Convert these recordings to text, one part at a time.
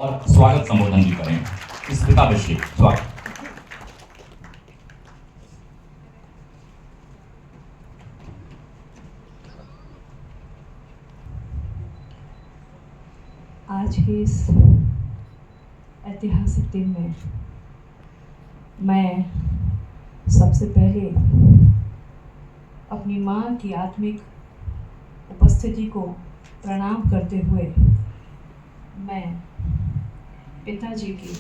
और स्वागत संबोधन भी करें। स्मिता बश्री, स्वागत। आज के इस ऐतिहासिक दिन में मैं सबसे पहले अपनी माँ की आत्मिक उपस्थिति को प्रणाम करते हुए मैं पिताजी की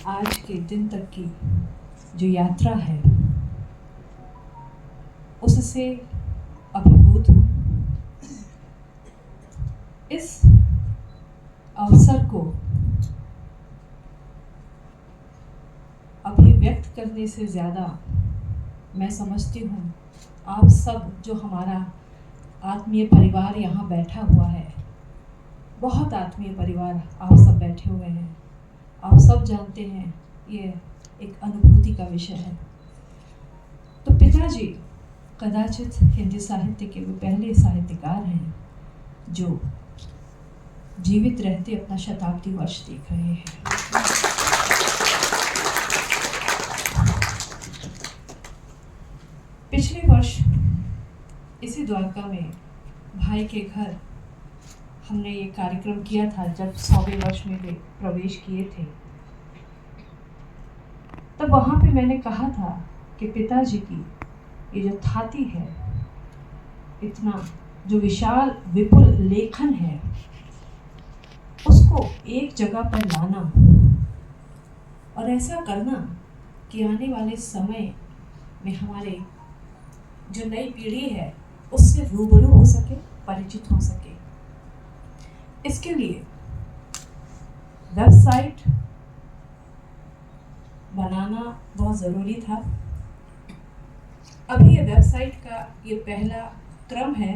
आज के दिन तक की जो यात्रा है उससे अभिभूत हूँ। इस अवसर को अभिव्यक्त करने से ज़्यादा मैं समझती हूँ आप सब जो हमारा आत्मीय परिवार यहाँ बैठा हुआ है, बहुत आत्मीय परिवार आप सब बैठे हुए हैं, आप सब जानते हैं ये एक अनुभूति का विषय है। तो पिताजी कदाचित हिंदी साहित्य के वो पहले साहित्यकार हैं जो जीवित रहते अपना शताब्दी वर्ष देख रहे हैं। पिछले वर्ष इसी द्वारका में भाई के घर हमने ये कार्यक्रम किया था जब 100वें वर्ष में वे प्रवेश किए थे। तब वहाँ पे मैंने कहा था कि पिताजी की ये जो थाती है, इतना जो विशाल विपुल लेखन है, उसको एक जगह पर लाना और ऐसा करना कि आने वाले समय में हमारे जो नई पीढ़ी है उससे रूबरू हो सके, परिचित हो सके। इसके लिए वेबसाइट बनाना बहुत ज़रूरी था। अभी ये वेबसाइट का ये पहला क्रम है।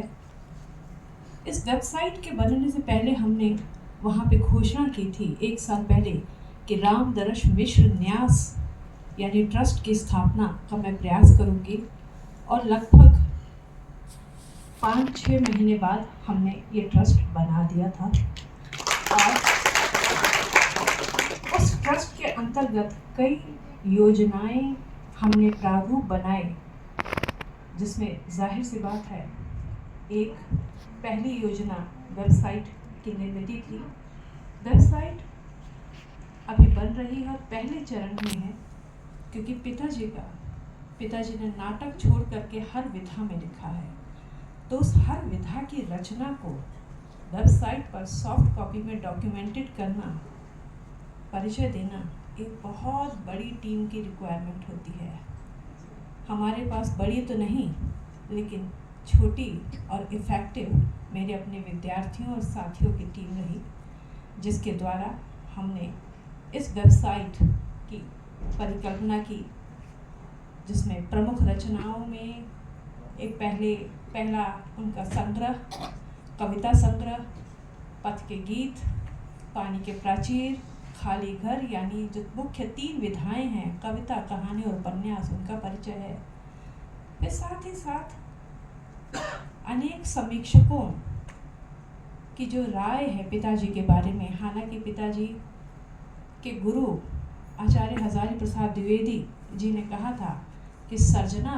इस वेबसाइट के बनने से पहले हमने वहाँ पे घोषणा की थी 1 साल पहले कि रामदर्श मिश्र न्यास यानी ट्रस्ट की स्थापना का मैं प्रयास करूँगी, और लगभग 5-6 महीने बाद हमने ये ट्रस्ट बना दिया था। और उस ट्रस्ट के अंतर्गत कई योजनाएं हमने प्रारूप बनाए, जिसमें जाहिर सी बात है एक पहली योजना वेबसाइट की निर्मित थी। वेबसाइट अभी बन रही है और पहले चरण में है, क्योंकि पिताजी ने नाटक छोड़ करके हर विधा में लिखा है। तो उस हर विधा की रचना को वेबसाइट पर सॉफ्ट कॉपी में डॉक्यूमेंटेड करना, परिचय देना एक बहुत बड़ी टीम की रिक्वायरमेंट होती है। हमारे पास बड़ी तो नहीं, लेकिन छोटी और इफ़ेक्टिव मेरे अपने विद्यार्थियों और साथियों की टीम रही, जिसके द्वारा हमने इस वेबसाइट की परिकल्पना की, जिसमें प्रमुख रचनाओं में एक पहला उनका संग्रह, कविता संग्रह, पथ के गीत, पानी के प्राचीर, खाली घर, यानी जो मुख्य 3 विधाएं हैं, कविता, कहानी और उपन्यास, उनका परिचय है। फिर साथ ही साथ अनेक समीक्षकों की जो राय है पिताजी के बारे में। हालांकि पिताजी के गुरु आचार्य हजारी प्रसाद द्विवेदी जी ने कहा था कि सर्जना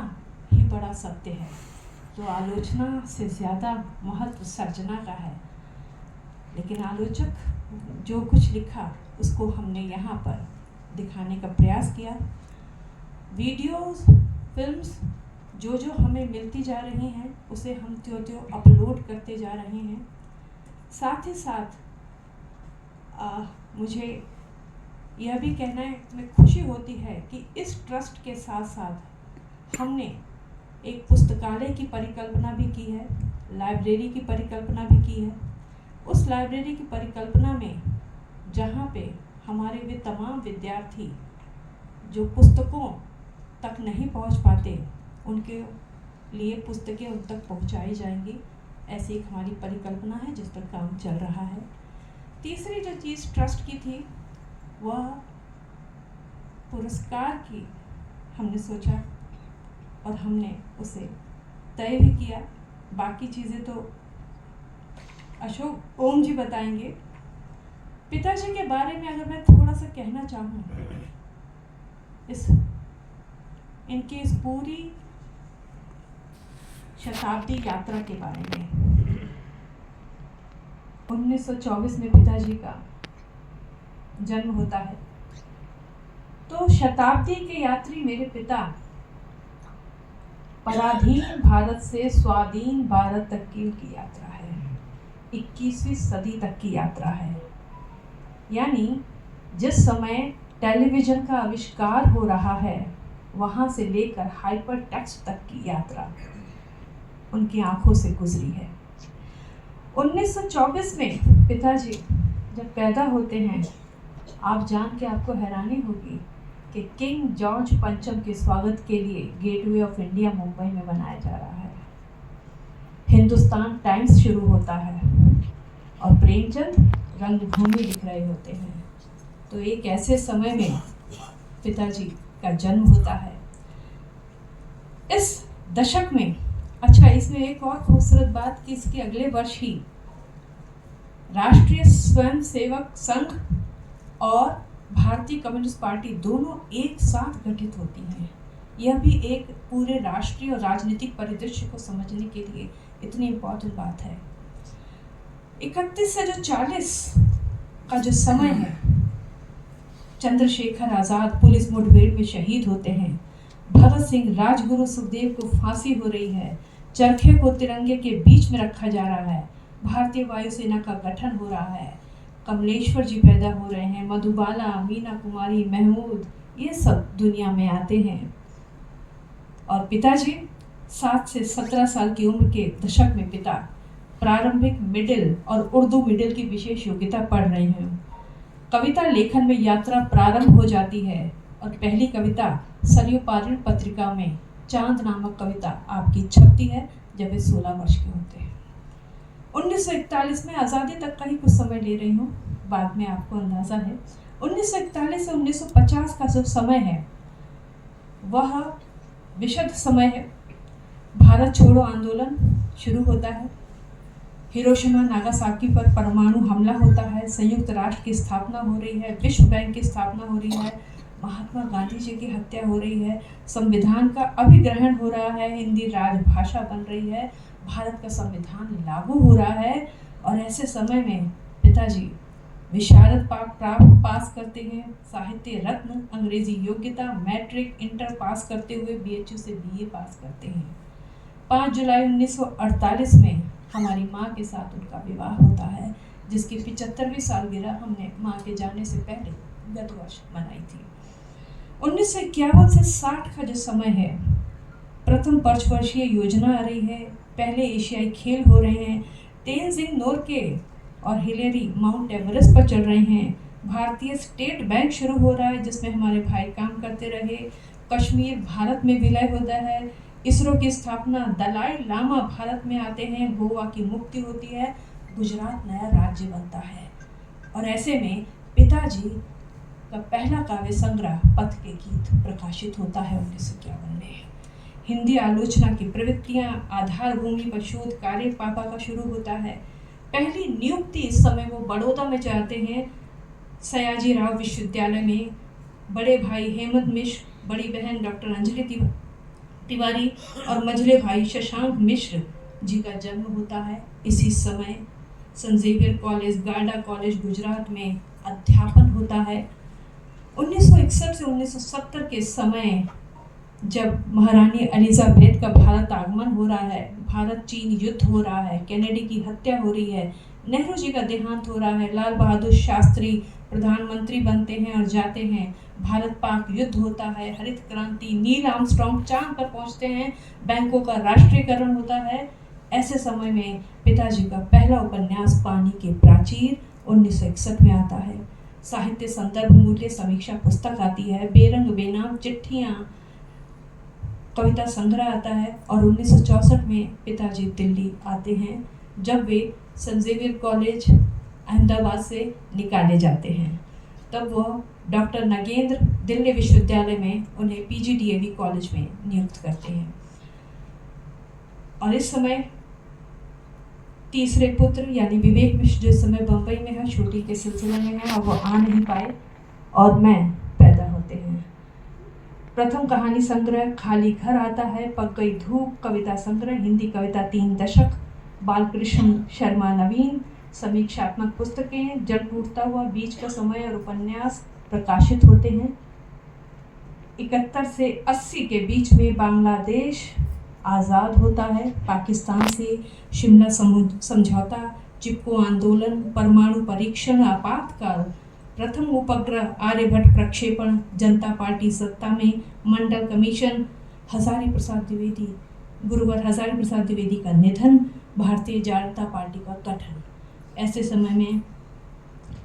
ही बड़ा सत्य है, तो आलोचना से ज़्यादा महत्व सर्जना का है। लेकिन आलोचक जो कुछ लिखा उसको हमने यहाँ पर दिखाने का प्रयास किया। वीडियोस, फिल्म्स जो हमें मिलती जा रही हैं उसे हम त्यों अपलोड करते जा रहे हैं। साथ ही साथ मुझे यह भी कहना है, मैं खुशी होती है कि इस ट्रस्ट के साथ साथ हमने एक पुस्तकालय की परिकल्पना भी की है, लाइब्रेरी की परिकल्पना भी की है। उस लाइब्रेरी की परिकल्पना में जहाँ पे हमारे वे तमाम विद्यार्थी जो पुस्तकों तक नहीं पहुँच पाते, उनके लिए पुस्तकें उन तक पहुँचाई जाएंगी, ऐसी एक हमारी परिकल्पना है जिस पर काम चल रहा है। तीसरी जो चीज़ ट्रस्ट की थी वह पुरस्कार की हमने सोचा और हमने उसे तय भी किया। बाकी चीज़ें तो अशोक ओम जी बताएंगे। पिताजी के बारे में अगर मैं थोड़ा सा कहना चाहूँ इनकी इस पूरी शताब्दी यात्रा के बारे में, 1924 में पिताजी का जन्म होता है। तो शताब्दी के यात्री मेरे पिता पराधीन भारत से स्वाधीन भारत तक की उनकी यात्रा है, 21वीं सदी तक की यात्रा है। यानी जिस समय टेलीविज़न का आविष्कार हो रहा है वहाँ से लेकर हाइपर टेक्स्ट तक की यात्रा उनकी आंखों से गुजरी है। 1924 में पिताजी जब पैदा होते हैं, आप जान के आपको हैरानी होगी कि किंग जॉर्ज पंचम के स्वागत के लिए गेटवे ऑफ इंडिया मुंबई में बनाया जा रहा है। हिंदुस्तान टाइम्स शुरू होता है और प्रेमचंद रंगभूमि लिख रहे होते हैं। तो एक ऐसे समय में पिताजी का जन्म होता है। इस दशक में, अच्छा इसमें एक और खूबसूरत बात कि इसके अगले वर्ष ही राष्ट्रीय स्वयंसेवक संघ और भारतीय कम्युनिस्ट पार्टी दोनों एक साथ गठित होती हैं। यह भी एक पूरे राष्ट्रीय और राजनीतिक परिदृश्य को समझने के लिए इतनी इम्पोर्टेंट बात है। 31 से जो 40 का जो समय है, चंद्रशेखर आज़ाद पुलिस मुठभेड़ में शहीद होते हैं, भगत सिंह, राजगुरु सुखदेव को फांसी हो रही है, चरखे को तिरंगे के बीच में रखा जा रहा है, भारतीय वायुसेना का गठन हो रहा है, कमलेश्वर जी पैदा हो रहे हैं, मधुबाला, मीना कुमारी, महमूद, ये सब दुनिया में आते हैं। और पिताजी 7 से 17 साल की उम्र के दशक में पिता प्रारंभिक मिडिल और उर्दू मिडिल की विशेष योग्यता पढ़ रहे हैं। कविता लेखन में यात्रा प्रारंभ हो जाती है और पहली कविता सरयू पारिण पत्रिका में चांद नामक कविता आपकी छपती है जब वे 16 वर्ष के होते हैं। 1941 में आज़ादी तक का ही कुछ समय ले रही हूँ, बाद में आपको अंदाज़ा है। 1941 से 1950 का जो समय है वह विशद समय है। भारत छोड़ो आंदोलन शुरू होता है, हिरोशिमा नागासाकी पर परमाणु हमला होता है, संयुक्त राष्ट्र की स्थापना हो रही है, विश्व बैंक की स्थापना हो रही है, महात्मा गांधी जी की हत्या हो रही है, संविधान का अभिग्रहण हो रहा है, हिंदी राजभाषा बन रही है, भारत का संविधान लागू हो रहा है। और ऐसे समय में पिताजी विशारद पास करते हैं, साहित्य रत्न, अंग्रेजी योग्यता, मैट्रिक, इंटर पास करते हुए BHU से BA पास करते हैं। 5 जुलाई 1948 में हमारी माँ के साथ उनका विवाह होता है, जिसकी 75वीं सालगिरह हमने माँ के जाने से पहले गत वर्ष मनाई थी। 1951 से 60 का जो समय है, प्रथम पंचवर्षीय योजना आ रही है, पहले एशियाई खेल हो रहे हैं, तेनजिंग नोर्गे और हिलेरी माउंट एवरेस्ट पर चढ़ रहे हैं, भारतीय स्टेट बैंक शुरू हो रहा है जिसमें हमारे भाई काम करते रहे, कश्मीर भारत में विलय होता है, इसरो की स्थापना, दलाई लामा भारत में आते हैं, गोवा की मुक्ति होती है, गुजरात नया राज्य बनता है। और ऐसे में पिताजी का पहला काव्य संग्रह पथ के गीत प्रकाशित होता है 1951 में। हिंदी आलोचना की प्रवृत्तियां, आधार भूमि पर शोध कार्य पापा का शुरू होता है। पहली नियुक्ति इस समय वो बड़ौदा में जाते हैं, सयाजी राव विश्वविद्यालय में। बड़े भाई हेमंत मिश्र, बड़ी बहन डॉक्टर अंजलि तिवारी और मझले भाई शशांक मिश्र जी का जन्म होता है। इसी समय सेंट जेवियर कॉलेज, गार्डा कॉलेज गुजरात में अध्यापन होता है। 1961 से 1970 के समय जब महारानी एलिजाबेथ का भारत आगमन हो रहा है, भारत चीन युद्ध हो रहा है, कैनेडी की हत्या हो रही है, नेहरू जी का देहांत हो रहा है, लाल बहादुर शास्त्री प्रधानमंत्री बनते हैं और जाते हैं, भारत पाक युद्ध होता है, हरित क्रांति, नील आर्मस्ट्रॉन्ग चांद पर पहुंचते हैं, बैंकों का राष्ट्रीयकरण होता है। ऐसे समय में पिताजी का पहला उपन्यास पानी के प्राचीर 1961 में आता है। साहित्य संदर्भ मूल्य समीक्षा पुस्तक आती है, बेरंग बेनाम चिट्ठियाँ कविता संग्रह आता है। और 1964 में पिताजी दिल्ली आते हैं जब वे सेंट जेवियर कॉलेज अहमदाबाद से निकाले जाते हैं। तब वह डॉक्टर नगेंद्र दिल्ली विश्वविद्यालय में उन्हें PGDAV कॉलेज में नियुक्त करते हैं। और इस समय तीसरे पुत्र यानी विवेक मिश्र जो इस समय बम्बई में है, शूटिंग के सिलसिले में है और वो आ नहीं पाए, और मैं पैदा होते हैं। प्रथम कहानी संग्रह खाली घर आता है, पक गई धूप कविता संग्रह, हिंदी कविता 3 दशक, बालकृष्ण शर्मा नवीन, समीक्षात्मक पुस्तकें, जल टूटता हुआ, बीच का समय और उपन्यास प्रकाशित होते हैं। 71 से 80 के बीच में बांग्लादेश आज़ाद होता है, पाकिस्तान से शिमला समझौता, चिपको आंदोलन, परमाणु परीक्षण, आपातकाल, प्रथम उपग्रह आर्यभट्ट प्रक्षेपण, जनता पार्टी सत्ता में, मंडल कमीशन, हजारी प्रसाद द्विवेदी, गुरुवर हजारी प्रसाद द्विवेदी का निधन, भारतीय जनता पार्टी का गठन। ऐसे समय में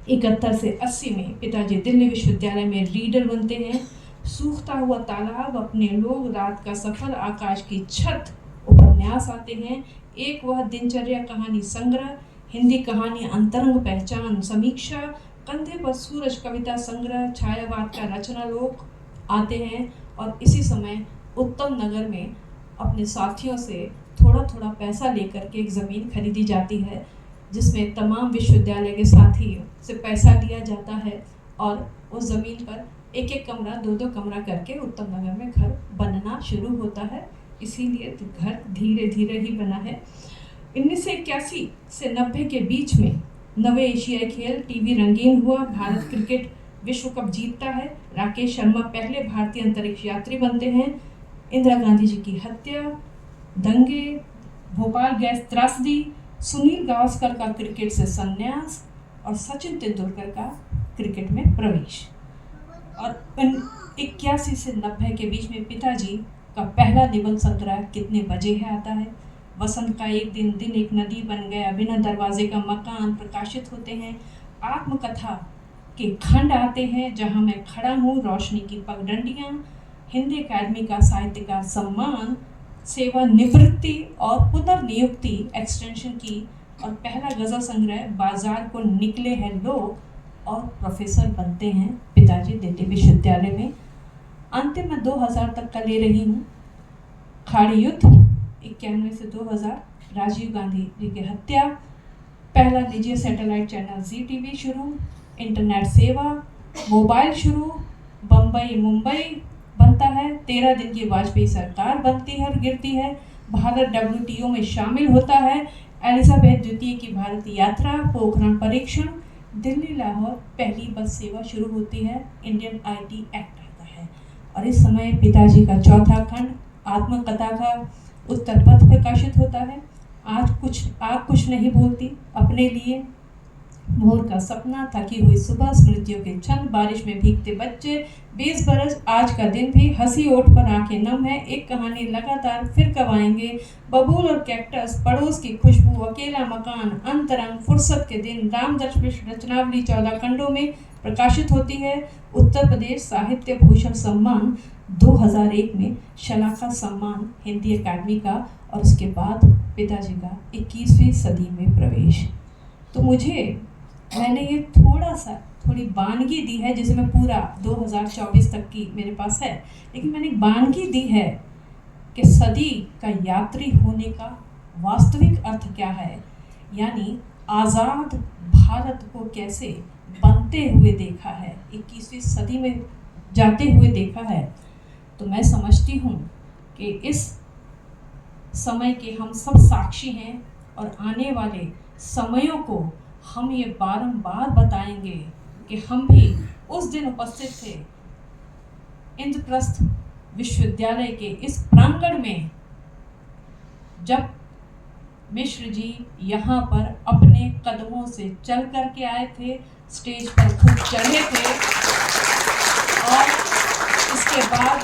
71 से 80 में पिताजी दिल्ली विश्वविद्यालय में रीडर बनते हैं। सूखता हुआ तालाब, अपने लोग, रात का सफर, आकाश की छत उपन्यास आते हैं। एक वह दिनचर्या कहानी संग्रह, हिंदी कहानी अंतरंग पहचान समीक्षा, कंधे पर सूरज कविता संग्रह, छायावाद का रचना लोक आते हैं। और इसी समय उत्तम नगर में अपने साथियों से थोड़ा थोड़ा पैसा लेकर के एक ज़मीन खरीदी जाती है, जिसमें तमाम विश्वविद्यालय के साथियों से पैसा लिया जाता है और उस ज़मीन पर एक एक कमरा, 2-2 कमरा करके उत्तम नगर में घर बनना शुरू होता है। इसीलिए तो घर धीरे धीरे ही बना है। 1981 से 90 के बीच में नवे एशियाई खेल, टीवी रंगीन हुआ, भारत क्रिकेट विश्व कप जीतता है, राकेश शर्मा पहले भारतीय अंतरिक्ष यात्री बनते हैं, इंदिरा गांधी जी की हत्या, दंगे, भोपाल गैस त्रासदी, सुनील गावस्कर का क्रिकेट से संन्यास और सचिन तेंदुलकर का क्रिकेट में प्रवेश। और 81 से 90 के बीच में पिताजी का पहला निबंध संग्रह कितने बजे है आता है, वसंत का एक दिन, दिन एक नदी बन गया, बिना दरवाजे का मकान प्रकाशित होते हैं। आत्मकथा के खंड आते हैं, जहां मैं खड़ा हूँ, रोशनी की पगडंडियाँ, हिंदी अकादमी का साहित्यकार सम्मान, सेवा निवृत्ति और पुनर्नियुक्ति एक्सटेंशन की, और पहला गज़ल संग्रह बाजार को निकले हैं लोग, और प्रोफेसर बनते हैं पिताजी दिल्ली विश्वविद्यालय में। अंतिम में 2000 तक का ले रही हूँ। खाड़ी युद्ध 91 से 2000, राजीव गांधी जी की हत्या, पहला निजी सैटेलाइट चैनल जी टीवी शुरू, इंटरनेट सेवा, मोबाइल शुरू, बम्बई मुंबई बनता है, 13 दिन की वाजपेयी सरकार बनती है और गिरती है, भारत WTO में शामिल होता है, एलिजाबेथ द्वितीय की भारत यात्रा, पोखरण परीक्षण, दिल्ली लाहौर पहली बस सेवा शुरू होती है, इंडियन IT एक्ट आता है। और इस समय पिताजी का चौथा खंड आत्मकथा का उत्तर पथ प्रकाशित होता है। आग कुछ नहीं बोलती, अपने लिए, भोर का सपना, थकी हुई सुबह, स्मृतियों के क्षण, बारिश में भीगते बच्चे, 20 बरस, आज का दिन भी, हंसी ओठ पर आंखें नम है, एक कहानी लगातार, फिर कब आएंगे, बबूल और कैक्टस, पड़ोस की खुशबू, अकेला मकान, अंतरंग, फुर्सत के दिन, रामदर्श मिश्र रचनावली 14 खंडों में प्रकाशित होती है। उत्तर प्रदेश साहित्य भूषण सम्मान 2001 में, शलाका सम्मान हिंदी अकादमी का, और उसके बाद पिताजी का 21वीं सदी में प्रवेश। तो मैंने ये थोड़ी वानगी दी है, जिसे मैं पूरा 2024 तक की मेरे पास है, लेकिन मैंने एक वानगी दी है कि सदी का यात्री होने का वास्तविक अर्थ क्या है, यानी आज़ाद भारत को कैसे बनते हुए देखा है, 21वीं सदी में जाते हुए देखा है। तो मैं समझती हूँ कि इस समय के हम सब साक्षी हैं, और आने वाले समयों को हम ये बारंबार बताएंगे कि हम भी उस दिन उपस्थित थे इंद्रप्रस्थ विश्वविद्यालय के इस प्रांगण में, जब मिश्र जी यहाँ पर अपने कदमों से चल करके आए थे, स्टेज पर खुद चढ़े थे, और इसके बाद